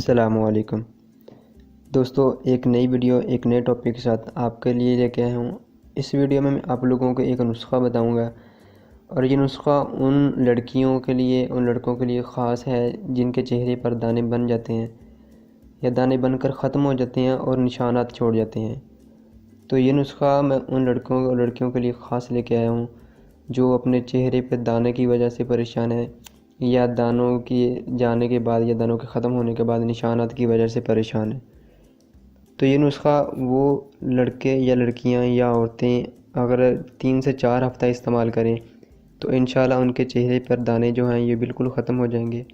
अस्सलामुअलैकुम दोस्तों, एक नई वीडियो एक नए टॉपिक के साथ आपके लिए लेके आया हूँ। इस वीडियो में मैं आप लोगों को एक नुस्ख़ा बताऊँगा और ये नुस्ख़ा उन लड़कियों के लिए उन लड़कों के लिए ख़ास है जिनके चेहरे पर दाने बन जाते हैं या दाने बनकर ख़त्म हो जाते हैं और निशानात छोड़ जाते हैं। तो ये नुस्ख़ा मैं उन लड़कों और लड़कियों के लिए ख़ास लेके आया हूँ जो अपने चेहरे पर दाने की वजह से परेशान है या दानों के जाने के बाद या दानों के ख़त्म होने के बाद निशानात की वजह से परेशान है। तो ये नुस्ख़ा वो लड़के या लड़कियां या औरतें अगर 3 से 4 हफ़्ता इस्तेमाल करें तो इंशाल्लाह उनके चेहरे पर दाने जो हैं ये बिल्कुल ख़त्म हो जाएंगे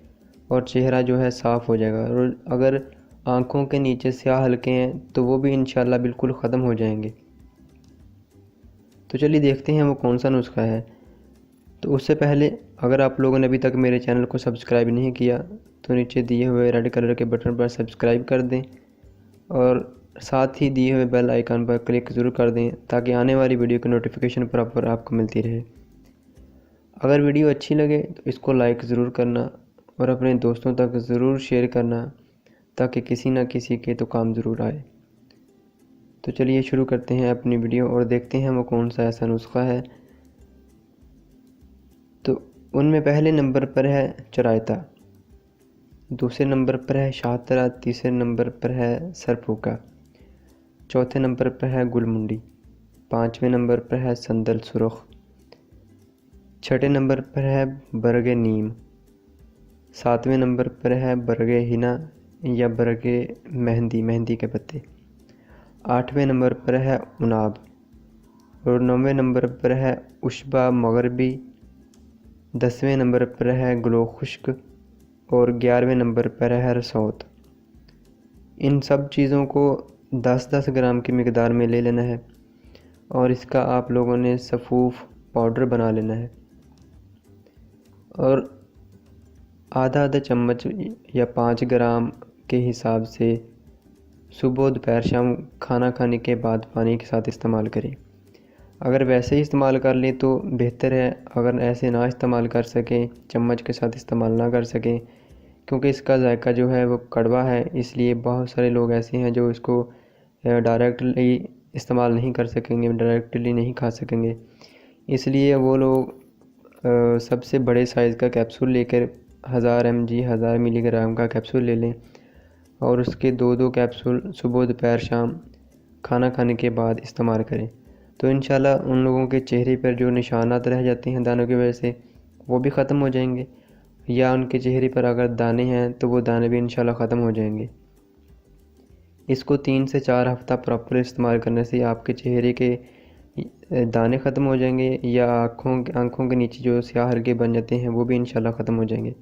और चेहरा जो है साफ़ हो जाएगा। और अगर आँखों के नीचे स्याह हलके हैं तो वो भी इंशाल्लाह बिल्कुल ख़त्म हो जाएंगे। तो चलिए देखते हैं वो कौन सा नुस्ख़ा है। तो उससे पहले अगर आप लोगों ने अभी तक मेरे चैनल को सब्सक्राइब नहीं किया तो नीचे दिए हुए रेड कलर के बटन पर सब्सक्राइब कर दें और साथ ही दिए हुए बेल आइकन पर क्लिक ज़रूर कर दें ताकि आने वाली वीडियो की नोटिफिकेशन प्रॉपर आपको मिलती रहे। अगर वीडियो अच्छी लगे तो इसको लाइक ज़रूर करना और अपने दोस्तों तक ज़रूर शेयर करना ताकि किसी न किसी के तो काम ज़रूर आए। तो चलिए शुरू करते हैं अपनी वीडियो और देखते हैं वो कौन सा ऐसा नुस्ख़ा है। तो उनमें पहले नंबर पर है चरायता, दूसरे नंबर पर है शाहतरा, तीसरे नंबर पर है सरफूका, चौथे नंबर पर है गुलमुंडी, पाँचवें नंबर पर है संदल सुरख, छठे नंबर पर है बरगे नीम, सातवें नंबर पर है बरगे हिना या बरगे मेहंदी के पत्ते, आठवें नंबर पर है उनाब और 9वें नंबर पर है उशबा मगरबी, 10वें नंबर पर है ग्लो खुश्क और 11वें नंबर पर है रसौत। इन सब चीज़ों को 10-10 ग्राम की मिकदार में ले लेना है और इसका आप लोगों ने सफ़ूफ पाउडर बना लेना है और आधा चम्मच या 5 ग्राम के हिसाब से सुबह दोपहर शाम खाना खाने के बाद पानी के साथ इस्तेमाल करें। अगर वैसे ही इस्तेमाल कर लें तो बेहतर है, अगर ऐसे ना इस्तेमाल कर सकें, चम्मच के साथ इस्तेमाल ना कर सकें क्योंकि इसका जायका जो है वो कड़वा है, इसलिए बहुत सारे लोग ऐसे हैं जो इसको डायरेक्टली इस्तेमाल नहीं कर सकेंगे, डायरेक्टली नहीं खा सकेंगे। इसलिए वो लोग सबसे बड़े साइज़ का कैप्सूल लेकर 1000 mg 1000 मिलीग्राम का कैप्सूल ले लें और उसके 2-2 कैप्सूल सुबह दोपहर शाम खाना खाने के बाद इस्तेमाल करें। तो इंशाल्लाह उन लोगों के चेहरे पर जो निशानात रह जाते हैं दानों की वजह से वो भी ख़त्म हो जाएंगे या उनके चेहरे पर अगर दाने हैं तो वो दाने भी इंशाल्लाह ख़त्म हो जाएंगे। इसको 3 से 4 हफ़्ता प्रॉपर इस्तेमाल करने से आपके चेहरे के दाने ख़त्म हो जाएंगे या आँखों के नीचे जो स्याह हलके बन जाते हैं वो भी इंशाल्लाह ख़त्म हो जाएंगे।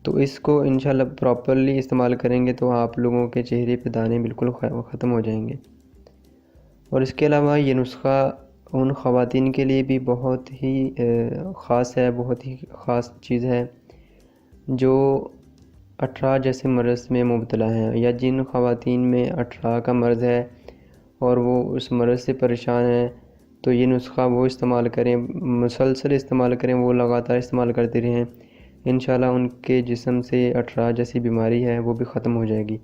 तो इसको इंशाल्लाह प्रॉपरली इस्तेमाल करेंगे तो आप लोगों के चेहरे पे दाने बिल्कुल ख़त्म हो जाएंगे। और इसके अलावा ये नुस्ख़ा उन ख़वातीन के लिए भी बहुत ही ख़ास है, बहुत ही ख़ास चीज़ है जो अठरा जैसे मर्ज़ में मुब्तला हैं या जिन ख़वातीन में अठरा का मर्ज़ है और वो उस मर्ज़ से परेशान हैं। तो ये नुस्ख़ा वो इस्तेमाल करें, मुसलसल इस्तेमाल करें, वो लगातार इस्तेमाल करते रहें। इंशाल्लाह उनके जिस्म से अठरा जैसी बीमारी है वो भी ख़त्म हो जाएगी।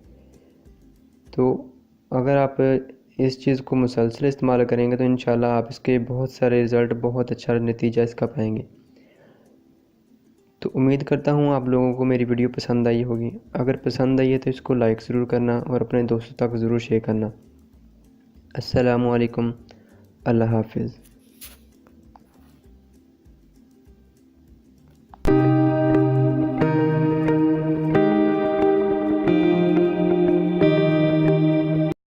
तो अगर आप इस चीज़ को मुसलसल इस्तेमाल करेंगे तो इंशाल्लाह आप इसके बहुत सारे रिज़ल्ट, बहुत अच्छा नतीजा इसका पाएंगे। तो उम्मीद करता हूँ आप लोगों को मेरी वीडियो पसंद आई होगी। अगर पसंद आई है तो इसको लाइक ज़रूर करना और अपने दोस्तों तक ज़रूर शेयर करना। अस्सलामु अलैकुम, अल्लाह हाफ़िज़।